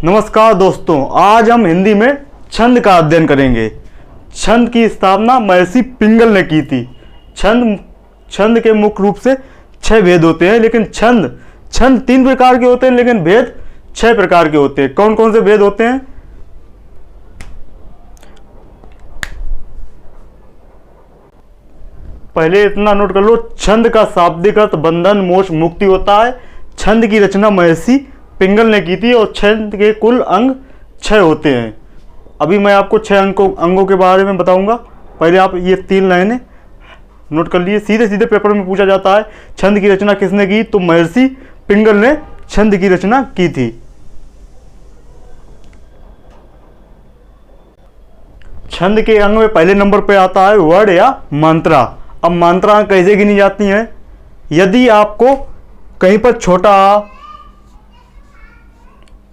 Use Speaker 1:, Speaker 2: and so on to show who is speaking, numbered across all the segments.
Speaker 1: नमस्कार दोस्तों, आज हम हिंदी में छंद का अध्ययन करेंगे। छंद की स्थापना महर्षि पिंगल ने की थी। छंद के मुख्य रूप से 6 भेद होते हैं, लेकिन छंद 3 प्रकार के होते हैं, लेकिन भेद 6 प्रकार के होते हैं। कौन कौन से भेद होते हैं? पहले इतना नोट कर लो, छंद का शाब्दिक अर्थ बंधन, मोक्ष, मुक्ति होता है। छंद की रचना महर्षि पिंगल ने की थी और छंद के कुल अंग 6 होते हैं। अभी मैं आपको 6 अंगों के बारे में बताऊंगा। पहले आप ये 3 लाइनें नोट कर लिए। सीधे सीधे पेपर में पूछा जाता है छंद की रचना किसने की, तो महर्षि पिंगल ने छंद की रचना की थी। छंद के अंग में पहले नंबर पे आता है वर्ण या मात्रा। अब मात्रा कैसे गिनी जाती हैं? यदि आपको कहीं पर छोटा आ,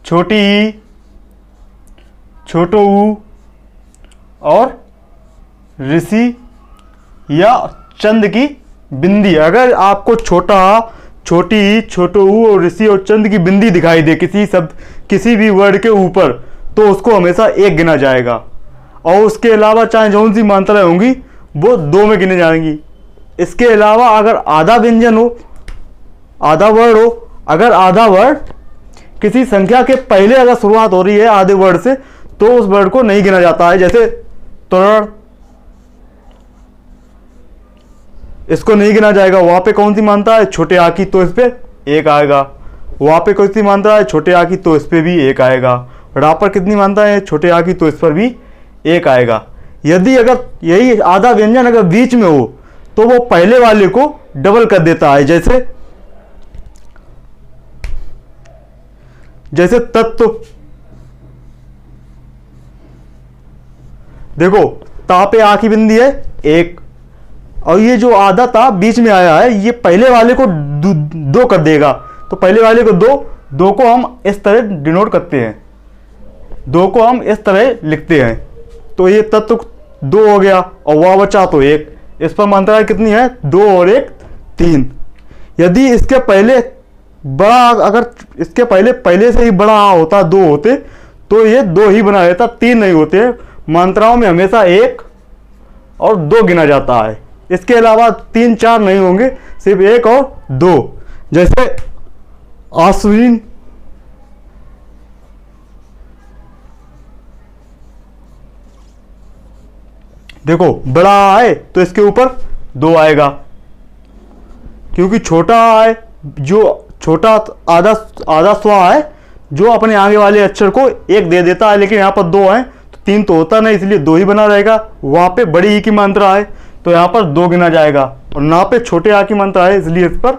Speaker 1: छोटी ई, छोटो ऊ और ऋषि या चंद की बिंदी, अगर आपको छोटा आ, छोटी ई, छोटो ऊ और ऋषि और चंद की बिंदी दिखाई दे किसी भी वर्ड के ऊपर, तो उसको हमेशा 1 गिना जाएगा। और उसके अलावा चाहे जौन सी मात्राएं होंगी वो 2 में गिने जाएंगी। इसके अलावा अगर आधा व्यंजन हो, आधा वर्ड हो, अगर आधा वर्ड किसी संख्या के पहले अगर शुरुआत हो रही है आधे वर्ड से, तो उस वर्ड को नहीं गिना जाता है। जैसे तोरण, इसको नहीं गिना जाएगा। वहां पे कौन सी मात्रा है? छोटे आ की, तो इस पे 1 आएगा। वहां पे कौन सी मात्रा है? छोटे आ की, तो इस पे भी 1 आएगा। रा पर कितनी मात्रा है? छोटे आ की, तो इस पर भी 1 आएगा। यदि अगर यही आधा व्यंजन अगर बीच में हो तो वो पहले वाले को डबल कर देता है। जैसे तत्व, देखो ता पे आ की बिंदी है 1, और ये जो आधा ता बीच में आया है ये पहले वाले को 2 कर देगा। तो पहले वाले को 2 को हम इस तरह डिनोट करते हैं, 2 को हम इस तरह लिखते हैं। तो ये तत्व 2 हो गया और वह बचा तो 1। इस पर मात्रा कितनी है? 2 और 1 3। यदि इसके पहले बड़ा, अगर इसके पहले से ही बड़ा आ होता, 2 होते, तो ये 2 ही बना रहता, 3 नहीं होते। मात्राओं में हमेशा 1 और 2 गिना जाता है। इसके अलावा 3 4 नहीं होंगे, सिर्फ 1 और 2। जैसे आश्विन, देखो बड़ा आए तो इसके ऊपर 2 आएगा, क्योंकि छोटा आए, जो छोटा आधा स्वा है जो अपने आगे वाले अक्षर को 1 दे देता है, लेकिन यहाँ पर 2 है तो 3 तो होता नहीं, इसलिए 2 ही बना रहेगा। वहां पे बड़ी ई की मात्रा है तो यहाँ पर 2 गिना जाएगा, और ना पे छोटे आ की मात्रा है इसलिए इस पर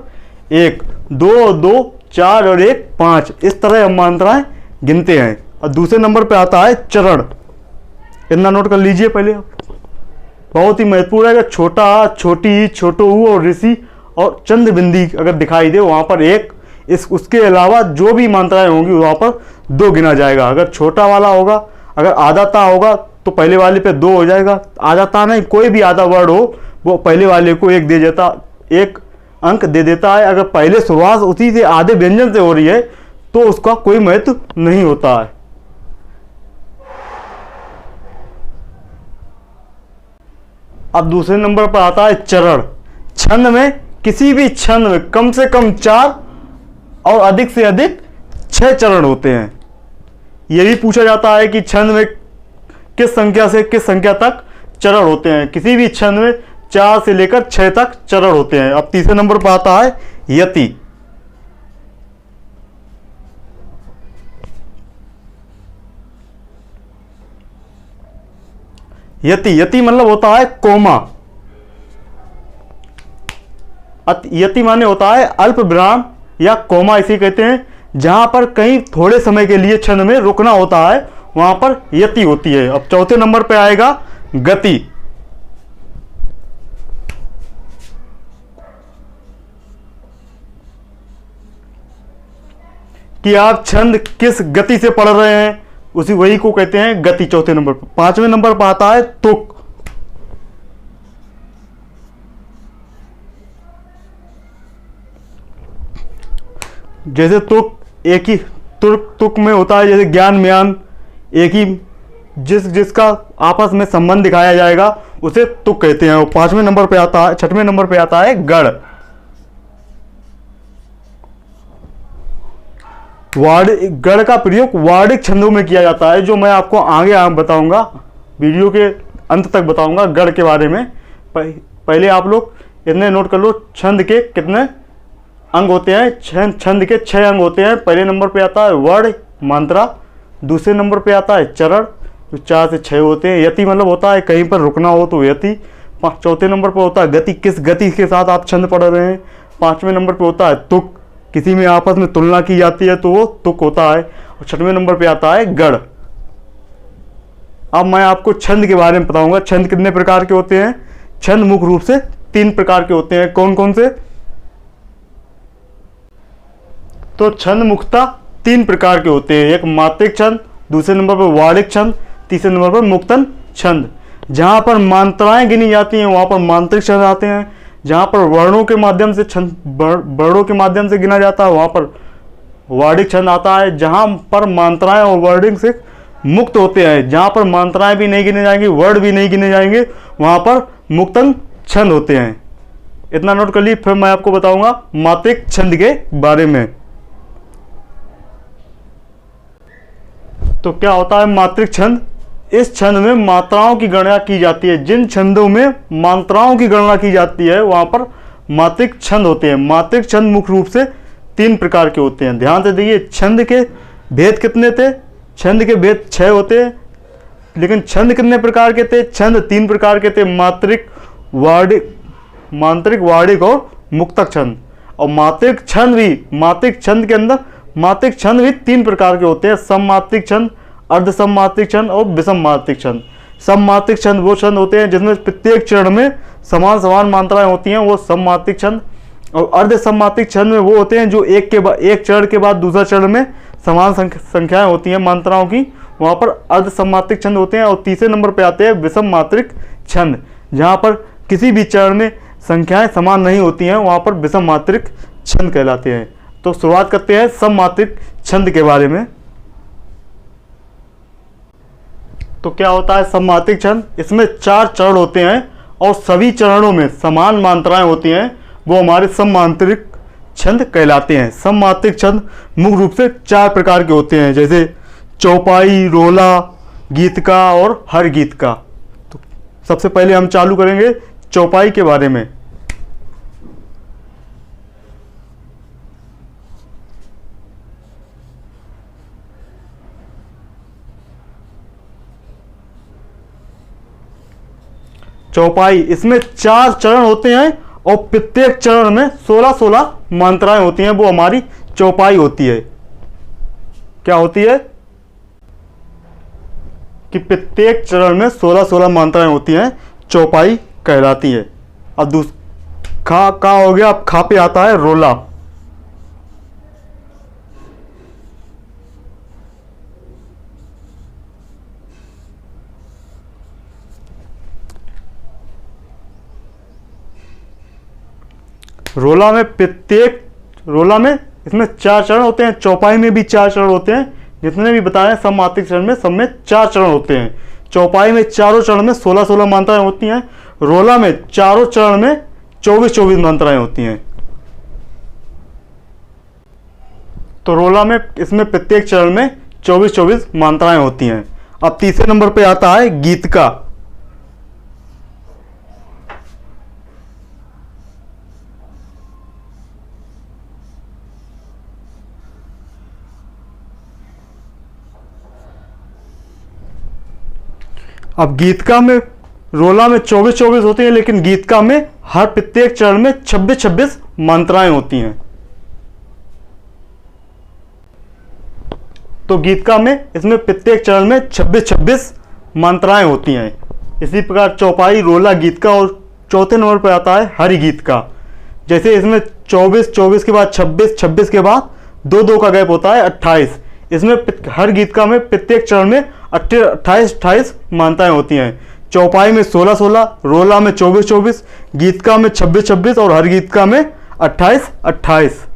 Speaker 1: 1, 2 2 4 और 1 5। इस तरह हम मात्राएं गिनते हैं। और दूसरे नंबर पे आता है चरण। इतना नोट कर लीजिए पहले, बहुत ही महत्वपूर्ण है। छोटा आ, छोटी ई, छोटो ऊ और ऋषि और चंद बिंदी अगर दिखाई दे वहां पर 1, उसके अलावा जो भी मात्राएं होंगी वहां पर 2 गिना जाएगा। अगर छोटा वाला होगा, अगर आधा ता होगा तो पहले वाले पे 2 हो जाएगा। आधा ता नहीं, कोई भी आधा वर्ड हो वो पहले वाले को 1 दे देता, 1 अंक दे देता है। अगर पहले शुरुआत उसी से आधे व्यंजन से हो रही है तो उसका कोई महत्व नहीं होता है। अब दूसरे नंबर पर आता है चरण। छंद में, किसी भी छंद में कम से कम 4 और अधिक से अधिक 6 चरण होते हैं। यह भी पूछा जाता है कि छंद में किस संख्या से किस संख्या तक चरण होते हैं। किसी भी छंद में 4 से लेकर 6 तक चरण होते हैं। अब तीसरे नंबर पर आता है यति। यति मतलब होता है कोमा। यति माने होता है अल्प विराम या कोमा, इसे कहते हैं। जहां पर कहीं थोड़े समय के लिए छंद में रुकना होता है वहां पर यति होती है। अब चौथे नंबर पे आएगा गति। कि आप छंद किस गति से पढ़ रहे हैं, वही को कहते हैं गति। चौथे नंबर पर। पांचवें नंबर पर आता है तुक। जैसे तुक एक ही तुक तुक में होता है जैसे ज्ञान म्यान, एक ही जिसका आपस में संबंध दिखाया जाएगा उसे तुक कहते हैं। और 5वें नंबर पे आता है, 6वें नंबर पे आता है गढ़। गढ़ का प्रयोग वार्णिक छंदों में किया जाता है, जो मैं आपको आगे बताऊंगा, वीडियो के अंत तक बताऊंगा गढ़ के बारे में। पहले आप लोग इतने नोट कर लो, छंद के कितने अंग होते हैं। छंद के 6 अंग होते हैं। पहले नंबर पे आता है वर्ण मात्रा, दूसरे नंबर पे आता है चरण, जो 4 से 6 होते हैं। यति मतलब होता है कहीं पर रुकना हो तो यति। चौथे नंबर पर होता है गति, किस गति के साथ आप छंद पढ़ रहे हैं। 5वें नंबर पे होता है तुक, किसी में आपस में तुलना की जाती है तो वो तुक होता है। और 6वें नंबर पे आता है गढ़। अब मैं आपको छंद के बारे में बताऊंगा। छंद कितने प्रकार के होते हैं। छंद मुख्य रूप से 3 प्रकार के होते हैं। कौन कौन से। तो छंद मुख्यतः 3 प्रकार के होते हैं। एक मात्रिक छंद, दूसरे नंबर पर वार्णिक छंद, तीसरे नंबर पर मुक्तन छंद। जहां पर मात्राएं गिनी जाती हैं वहां पर मात्रिक छंद आते हैं। जहां पर वर्णों के माध्यम से वर्णों के माध्यम से गिना जाता है वहां पर वार्णिक छंद आता है। जहां पर मात्राएं और वर्डिंग से मुक्त होते हैं, जहां पर मात्राएं भी नहीं गिने जाएंगी, वर्ड भी नहीं गिने जाएंगे, वहां पर मुक्तन छंद होते हैं। इतना नोट कर ली। फिर मैं आपको बताऊंगा मात्रिक छंद के बारे में। तो क्या होता है मात्रिक छंद। इस छंद में मात्राओं की गणना की जाती है। जिन छंदों में मात्राओं की गणना की जाती है वहां पर मात्रिक छंद होते हैं। मात्रिक छंद मुख्य रूप से 3 प्रकार के होते हैं। ध्यान से देखिए, छंद के भेद कितने थे। छंद के भेद 6 होते हैं, लेकिन छंद कितने प्रकार के थे। छंद 3 प्रकार के थे, मात्रिक, वार्णिक और मुक्तक छंद। और मात्रिक छंद के अंदर मात्रिक छंद भी 3 प्रकार के होते हैं। सममात्रिक छंद, अर्ध सममात्रिक छंद और विषम मात्रिक छंद। सममात्रिक छंद वो छंद होते हैं जिसमें प्रत्येक चरण में समान समान मात्राएं होती हैं, वो सममात्रिक छंद। और अर्ध सममात्रिक छंद में वो होते हैं जो एक चरण के बाद दूसरा चरण में समान संख्याएं होती हैं मात्राओं की, वहां पर अर्ध सममात्रिक छंद होते हैं। और तीसरे नंबर पर आते हैं विषम मात्रिक छंद, जहां पर किसी भी चरण में संख्याएं समान नहीं होती हैं, वहां पर विषम मात्रिक छंद कहलाते हैं। तो शुरुआत करते हैं सममात्रिक छंद के बारे में। तो क्या होता है सममात्रिक छंद। इसमें 4 चरण होते हैं और सभी चरणों में समान मात्राएं होती हैं, वो हमारे सममात्रिक छंद कहलाते हैं। सममात्रिक छंद मुख्य रूप से 4 प्रकार के होते हैं, जैसे चौपाई, रोला, गीतका और हर गीतका। तो सबसे पहले हम चालू करेंगे चौपाई के बारे में। चौपाई, इसमें 4 चरण होते हैं और प्रत्येक चरण में 16-16 मात्राएं होती हैं, वो हमारी चौपाई होती है। क्या होती है कि प्रत्येक चरण में 16-16 मात्राएं होती हैं, चौपाई कहलाती है। अब का हो गया। अब खा पे आता है रोला। रोला में इसमें 4 चरण होते हैं। चौपाई में भी 4 चरण होते हैं। जितने भी बताए सममात्रिक चरण में, सब में 4 चरण होते हैं। चौपाई में चारों चरण में 16-16 मात्राएं होती हैं। रोला में चारों चरण में 24-24 मात्राएं होती हैं। तो रोला में इसमें प्रत्येक चरण में 24-24 मात्राएं होती हैं। अब तीसरे नंबर पे आता है गीतका। अब गीतका में, रोला में 24-24 होती हैं, लेकिन गीतका में हर प्रत्येक चरण में 26-26 मात्राएं होती हैं। तो गीतका में इसमें प्रत्येक चरण में 26-26 मात्राएं होती हैं। इसी प्रकार चौपाई, रोला, गीतका और चौथे नंबर पर आता है हरि गीतका। जैसे इसमें 24-24 के बाद 26-26 के बाद 2-2 का गैप होता है 28। इसमें हर गीतका में प्रत्येक चरण में 28-28 मात्राएं होती हैं। चौपाई में 16-16, रोला में 24-24, गीतका में 26-26 और हर गीतका में 28-28।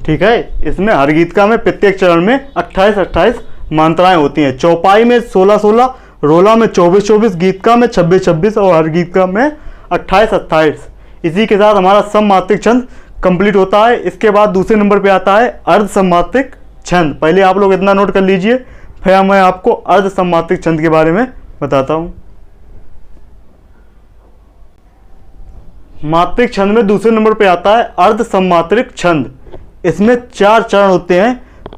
Speaker 1: ठीक है। इसमें हर गीतका में प्रत्येक चरण में 28-28 मात्राएं होती हैं। चौपाई में 16-16, रोला में 24-24, गीतका में 26-26 और हर गीतका में 28-28। इसी के साथ हमारा सममात्रिक छंद कंप्लीट होता है। इसके बाद दूसरे नंबर पे आता है अर्ध सममात्रिक छंद। पहले आप लोग इतना नोट कर लीजिए, फिर मैं आपको अर्ध सममात्रिक छंद के बारे में बताता हूं। मात्रिक छंद में दूसरे नंबर पे आता है अर्ध सममात्रिक छंद। इसमें 4 चरण होते हैं।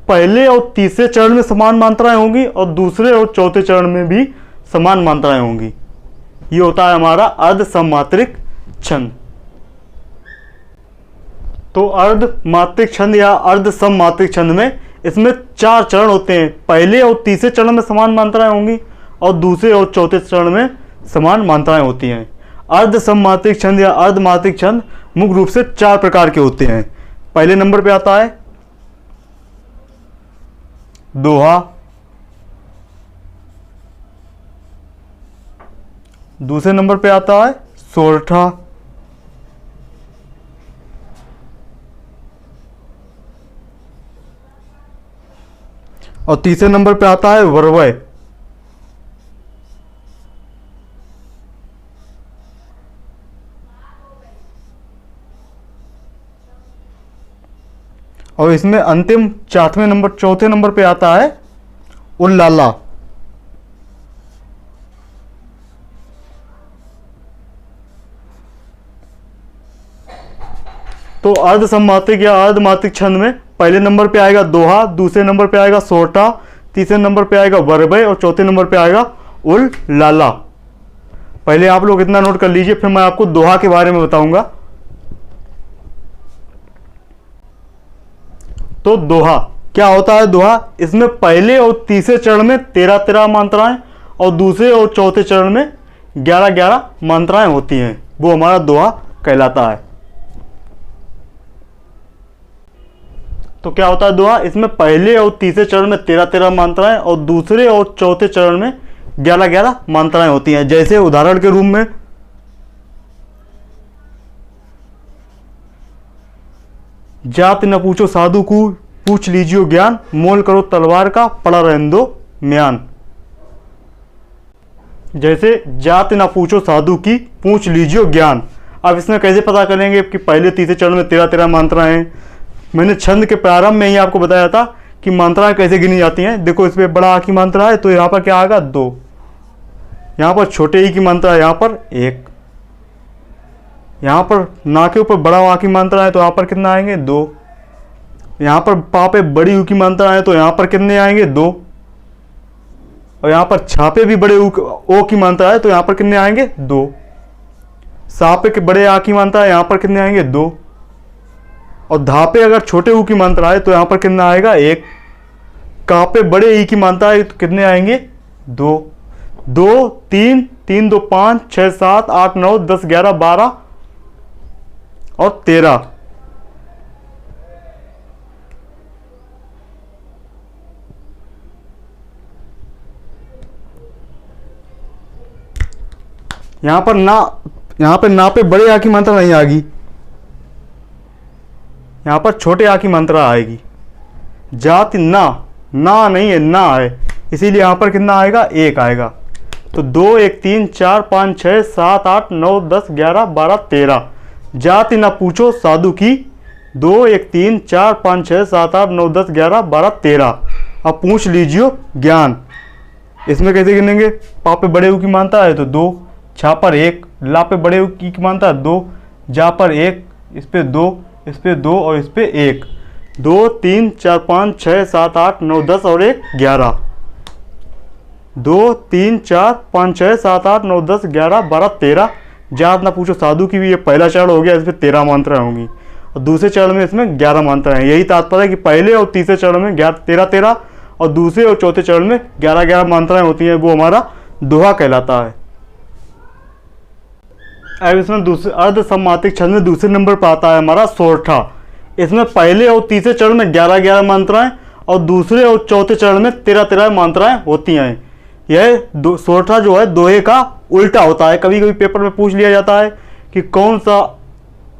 Speaker 1: पहले और तीसरे चरण में समान मात्राएं होंगी और दूसरे और चौथे चरण में भी समान मात्राएं होंगी। ये होता है हमारा अर्ध सममात्रिक छंद। तो अर्ध मात्रिक छंद या अर्ध सममात्रिक छंद में इसमें 4 चरण होते हैं। पहले और तीसरे चरण में समान मात्राएं होंगी और दूसरे और चौथे चरण में समान मात्राएं होती हैं। अर्ध सममात्रिक छंद या अर्ध मात्रिक छंद मुख्य रूप से 4 प्रकार के होते हैं। पहले नंबर पे आता है दोहा, दूसरे नंबर पे आता है सोरठा, और तीसरे नंबर पे आता है वरवय। और इसमें अंतिम चौथे नंबर पे आता है उल्लाला। तो अर्ध सममात्रिक या अर्ध मात्रिक छंद में पहले नंबर पे आएगा दोहा, दूसरे नंबर पे आएगा सोरठा, तीसरे नंबर पे आएगा वरवय और चौथे नंबर पे आएगा उल्लाला। पहले आप लोग इतना नोट कर लीजिए, फिर मैं आपको दोहा के बारे में बताऊंगा। तो दोहा क्या होता है? दोहा, इसमें पहले और तीसरे चरण में 13-13 मात्राएं और दूसरे और चौथे चरण में 11-11 मात्राएं होती हैं। वो हमारा दोहा कहलाता है। तो क्या होता है दोहा? इसमें पहले और तीसरे चरण में 13-13 मात्राएं और दूसरे और चौथे चरण में 11-11 मात्राएं होती हैं। जैसे उदाहरण के रूप में जात न पूछो साधु को, पूछ लीजियो ज्ञान, मोल करो तलवार का, पड़ा रहने दो म्यान। जैसे जात न पूछो साधु की, पूछ लीजियो ज्ञान। अब इसमें कैसे पता करेंगे कि पहले तीसरे चरण में 13-13 मात्राएं हैं? मैंने छंद के प्रारंभ में ही आपको बताया था कि मात्राएं कैसे गिनी जाती हैं। देखो, इस पर बड़ा आ की मात्रा है तो यहाँ पर क्या आएगा? 2। यहाँ पर छोटे ई की मात्रा है, यहाँ पर 1। यहाँ पर ना के ऊपर बड़ा आ की मात्रा है तो यहाँ पर कितना आएंगे? 2। यहाँ पर पा पे बड़ी ऊ की मात्रा है तो यहाँ पर कितने आएंगे? 2। और यहाँ पर छापे भी बड़े ओ की मात्रा है तो यहाँ पर कितने आएंगे? 2। सापे के बड़े आ की मात्रा है, यहाँ पर कितने आएंगे? 2। और धापे अगर छोटे ऊ की मात्रा है तो यहाँ पर कितना आएगा? 1। कापे बड़े ई की मात्रा है तो कितने आएंगे? 2। 2, 3, 3, 2, 5, 6, 7, 8, 9, 10, 11, 12 और 13। यहाँ पर ना पे बड़े आ की मात्रा नहीं आएगी, यहाँ पर छोटे आ की मात्रा आएगी। जाति ना नहीं है, ना है, इसीलिए यहाँ पर कितना आएगा? 1 आएगा। तो 2, 1, 3, 4, 5, 6, 7, 8, 9, 10, 11, 12, 13। जाति ना पूछो साधु की, 2, 1, 3, 4, 5, 6, 7, 8, 9, 10, 11, 12, 13। अब पूछ लीजिए ज्ञान। इसमें कैसे गिनेंगे? पा पे बड़े ऊ की मात्रा है तो 2, छा पर 1, ला पे बड़े ऊ की मात्रा 2, जा पर 1, इस पे 2, इस पे 2 और इस पे 1। 2, 3, 4, 5, 6, 7, 8, 9, 10 और 1, 11। 2, 3, 4, 5, 6, 7, 8, 9, 10, 11, 12, 13। जात ना पूछो साधु की भी ये पहला चरण हो गया, इसमें 13 मात्राएं होंगी और दूसरे चरण में इसमें 11 मात्राएं। यही तात्पर्य है कि पहले और तीसरे चरण में 13-13 और दूसरे और चौथे चरण में 11-11 मात्राएं होती हैं। वो हमारा दोहा कहलाता है। अब इसमें दूसरे अर्ध सममात्रिक छंद में दूसरे नंबर पर आता है हमारा सोरठा। इसमें पहले और तीसरे चरण में 11-11 मात्राएं और दूसरे और चौथे चरण में 13-13 मात्राएं होती हैं। यह सोरठा जो है दोहे का उल्टा होता है। कभी कभी पेपर में पूछ लिया जाता है कि कौन सा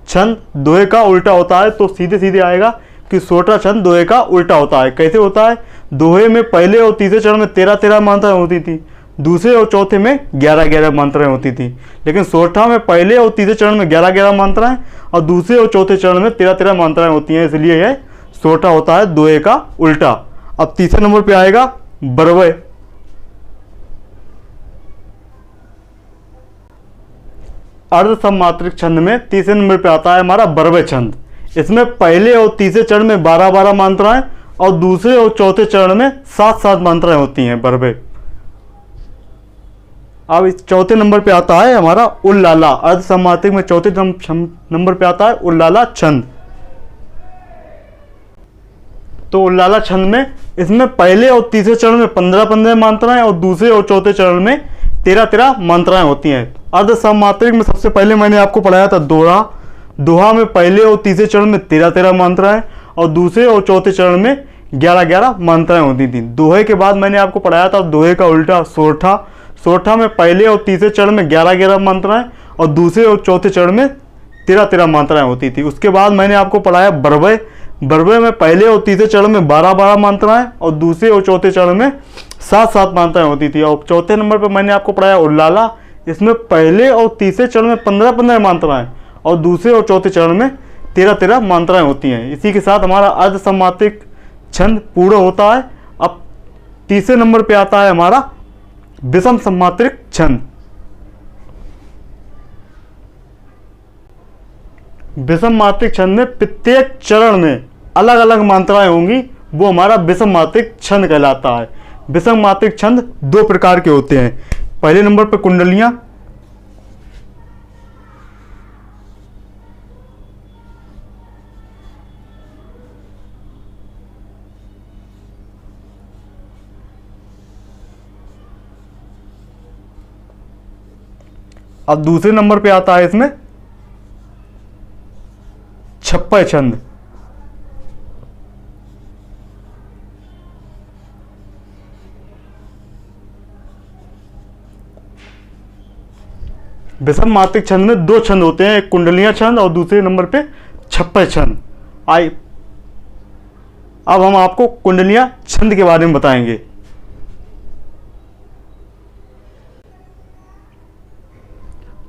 Speaker 1: छंद दोहे का उल्टा होता है, तो सीधे सीधे आएगा कि छोटा छंद दोहे का उल्टा होता है। कैसे होता है? दोहे में पहले और तीसरे चरण में 13-13 मात्राएं होती थी, दूसरे और चौथे में 11-11 मात्राएं होती थी। लेकिन सोरठा में पहले और तीसरे चरण में 11-11 मात्राएं और दूसरे और चौथे चरण में 13-13 मात्राएं होती हैं, इसलिए यह सोरठा होता है दोहे का उल्टा। अब तीसरे नंबर पे आएगा बरवे। अर्ध सममात्रिक छंद में तीसरे नंबर पे आता है हमारा बरवे छंद। इसमें पहले और तीसरे चरण में 12-12 मात्राएं और दूसरे और चौथे चरण में 7-7 मात्राएं होती हैं बरवे। अब इस चौथे नंबर पे आता है हमारा उल्लाला। अर्ध सममात्रिक में चौथे नंबर पे आता है उल्लाला छंद। तो उल्लाला छंद में इसमें पहले और तीसरे चरण में 15-15 मात्राएं और दूसरे और चौथे चरण में 13-13 मात्राएं होती हैं। अर्ध सममात्रिक में सबसे पहले मैंने आपको पढ़ाया था दोहा। दोहा में पहले और तीसरे चरण में 13-13 मात्राएं और दूसरे और चौथे चरण में 11-11 मात्राएं होती थी। दोहे के बाद मैंने आपको पढ़ाया था दोहे का उल्टा सोरठा। सोरठा में पहले और तीसरे चरण में 11-11 मात्राएं और दूसरे और चौथे चरण में 13-13 मात्राएं होती थी। उसके बाद मैंने आपको पढ़ाया बरवे। बरवे में पहले और तीसरे चरण में 12-12 मात्राएं और दूसरे और चौथे चरण में 7-7 मात्राएं होती थी। और चौथे नंबर पर मैंने आपको पढ़ाया उल्लाला। इसमें पहले और तीसरे चरण में 15-15 मात्राएं और दूसरे और चौथे चरण में 13-13 मात्राएं होती हैं। इसी के साथ हमारा अर्ध सममात्रिक छंद पूर्ण होता है। अब तीसरे नंबर पे आता है हमारा विषम सममात्रिक छंद। विषम मात्रिक छंद में प्रत्येक चरण में अलग अलग मात्राएं होंगी, वो हमारा विषम मात्रिक छंद कहलाता है। विषम मात्रिक छंद दो प्रकार के होते हैं। पहले नंबर पर कुंडलियां, अब दूसरे नंबर पे आता है इसमें छप्पर छंद। विषम मात्रिक छंद में दो छंद होते हैं, एक कुंडलियां छंद और दूसरे नंबर पे छप्पर छंद। अब हम आपको कुंडलियां छंद के बारे में बताएंगे।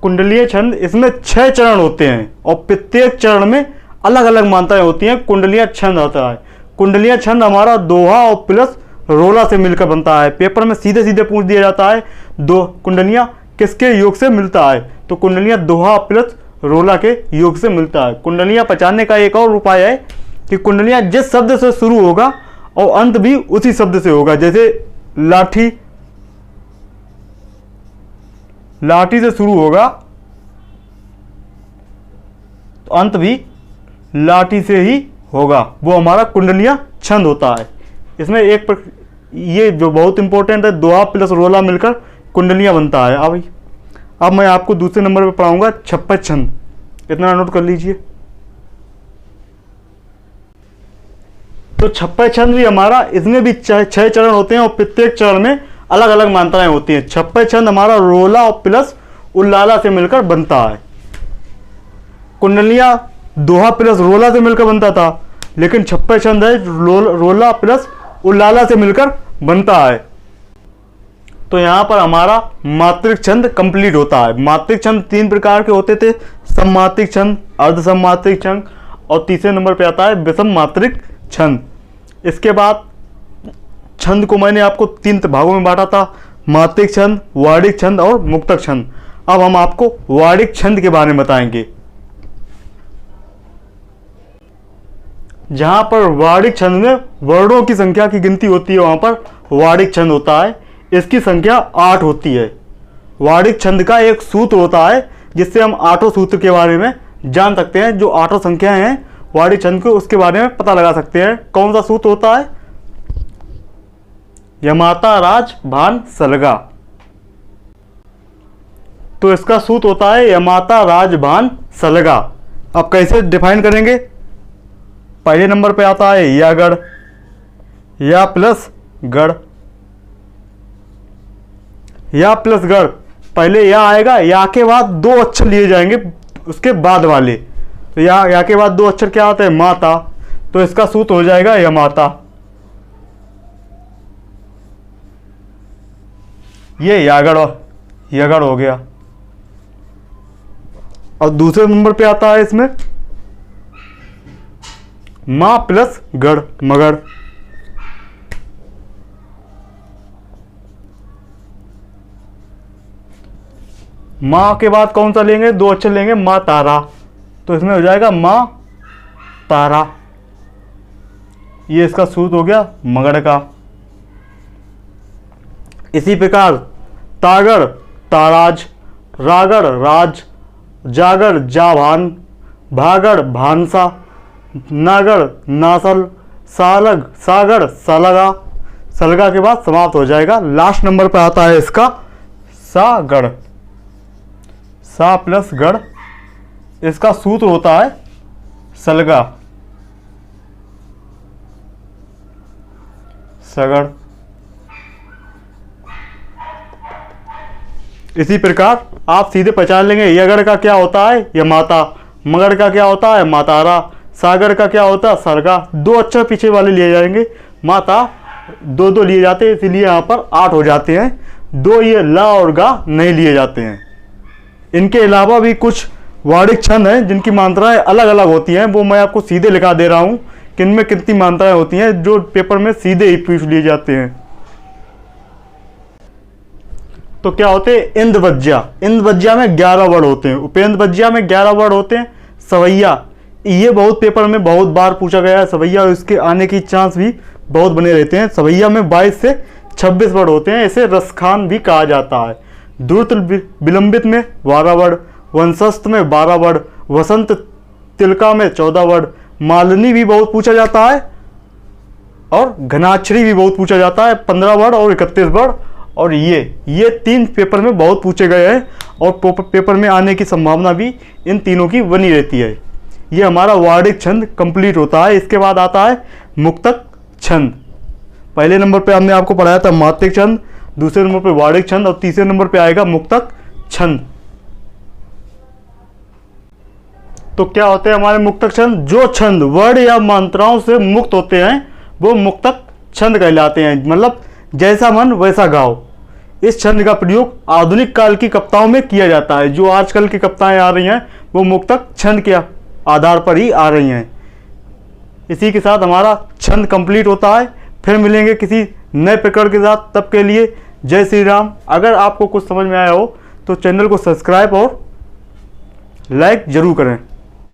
Speaker 1: कुंडलीय छंद, इसमें 6 चरण होते हैं और प्रत्येक चरण में अलग अलग मात्राएं होती हैं। कुंडलीय छंद होता है। कुंडलीय छंद हमारा दोहा और प्लस रोला से मिलकर बनता है। पेपर में सीधे सीधे पूछ दिया जाता है दो कुंडलियां किसके योग से मिलता है, तो कुंडलियां दोहा प्लस रोला के योग से मिलता है। कुंडलियां पहचानने का एक और उपाय है कि कुंडलियां जिस शब्द से शुरू होगा और अंत भी उसी शब्द से होगा। जैसे लाठी, लाठी से शुरू होगा तो अंत भी लाठी से ही होगा, वो हमारा कुंडलियां छंद होता है। इसमें ये जो बहुत इंपॉर्टेंट है, दोहा प्लस रोला मिलकर कुंडलियां बनता है। अब मैं आपको दूसरे नंबर पे पढ़ाऊंगा छप्पर छंद। इतना नोट कर लीजिए। तो छप्पर छंद भी हमारा, इसमें भी 6 चरण होते हैं और प्रत्येक चरण में अलग अलग मात्राएं होती हैं। छप्पर छंद हमारा रोला और प्लस उल्लाला से मिलकर बनता है। कुंडलियां दोहा प्लस रोला से मिलकर बनता था, लेकिन छप्पर छंद है रोला प्लस उल्लाला से मिलकर बनता है। तो यहां पर हमारा मात्रिक छंद कंप्लीट होता है। मात्रिक छंद 3 प्रकार के होते थे, सममात्रिक छंद, अर्ध सममात्रिक छंद और तीसरे नंबर पे आता है विषम मात्रिक छंद। इसके बाद छंद को मैंने आपको 3 भागों में बांटा था, मात्रिक छंद, वार्णिक छंद और मुक्तक छंद। अब हम आपको वार्णिक छंद के बारे में बताएंगे। जहां पर वार्णिक छंद में वर्णों की संख्या की गिनती होती है, वहां पर वार्णिक छंद होता है। इसकी संख्या 8 होती है। वार्णिक छंद का एक सूत्र होता है जिससे हम 8 सूत्र के बारे में जान सकते हैं। जो 8 संख्याएं हैं वार्णिक छंद को, उसके बारे में पता लगा सकते हैं। कौन सा सूत्र होता है? यमाता राज भान सलगा। तो इसका सूत्र होता है यमाता राज भान सलगा। अब कैसे डिफाइन करेंगे? पहले नंबर पे आता है या गढ़, या प्लस गढ़, या प्लस गढ़। पहले या आएगा, या के बाद 2 अक्षर लिए जाएंगे उसके बाद वाले। तो या के बाद 2 अक्षर क्या आते हैं? माता। तो इसका सूत्र हो जाएगा यमाता। ये यगड़ हो गया। और दूसरे नंबर पे आता है इसमें मां प्लस गढ़, मगड़। मां के बाद कौन सा लेंगे, 2 अक्षर लेंगे, मां तारा, तो इसमें हो जाएगा मां तारा। ये इसका सूत्र हो गया मगड़ का। इसी प्रकार तागड़ ताराज, रागड़ राज, जागड़ जाभान, भागड़ भानसा, नागड़ नासल, सालग सागड़ सलगा। सलगा के बाद समाप्त हो जाएगा। लास्ट नंबर पर आता है इसका सागड़, सा प्लस गढ़। इसका सूत्र होता है सलगा, सगड़। इसी प्रकार आप सीधे पहचान लेंगे यगड़ का क्या होता है यमाता, मगड़ का क्या होता है मातारा, सागर का क्या होता है सरगा। 2 अक्षर पीछे वाले लिए जाएंगे, माता 2 लिए जाते हैं, इसीलिए यहाँ पर 8 हो जाते हैं। 2 ये ला और गा नहीं लिए जाते हैं। इनके अलावा भी कुछ वार्णिक छंद हैं जिनकी मात्राएं अलग अलग होती हैं, वो मैं आपको सीधे लिखा दे रहा हूँ कि इनमें कितनी मात्राएं होती हैं, जो पेपर में सीधे ही पूछ लिए जाते हैं। तो क्या होते हैं इंद्रवज्या, इंद्रवज्या में 11 वर्ड होते हैं, उपेंद्रवज्या में 11 वर्ड होते हैं। सवैया, ये बहुत पेपर में बहुत बार पूछा गया है सवैया, इसके आने की चांस भी बहुत बने रहते हैं। सवैया में 22 से 26 वर्ड होते हैं, इसे रसखान भी कहा जाता है। द्रुत विलंबित में 12 वर्ड, वंशस्थ में 12 वर्ड, वसंत तिलका में 14 वर्ड, मालिनी भी बहुत पूछा जाता है, और घनाक्षरी भी बहुत पूछा जाता है 15 वर्ड और 31 वर्ड। और ये 3 पेपर में बहुत पूछे गए हैं, और पेपर में आने की संभावना भी इन तीनों की बनी रहती है। ये हमारा वार्णिक छंद कंप्लीट होता है। इसके बाद आता है मुक्तक छंद। पहले नंबर पे हमने आपको पढ़ाया था मात्रिक छंद, दूसरे नंबर पे वार्णिक छंद, और तीसरे नंबर पे आएगा मुक्तक छंद। तो क्या होते हैं हमारे मुक्तक छंद, जो छंद वर्ण या मात्राओं से मुक्त होते हैं वो मुक्तक छंद कहलाते हैं। मतलब जैसा मन वैसा गाओ। इस छंद का प्रयोग आधुनिक काल की कविताओं में किया जाता है। जो आजकल की कविताएं आ रही हैं वो मुक्तक छंद के आधार पर ही आ रही हैं। इसी के साथ हमारा छंद कंप्लीट होता है। फिर मिलेंगे किसी नए प्रकरण के साथ, तब के लिए जय श्री राम। अगर आपको कुछ समझ में आया हो तो चैनल को सब्सक्राइब और लाइक जरूर करें।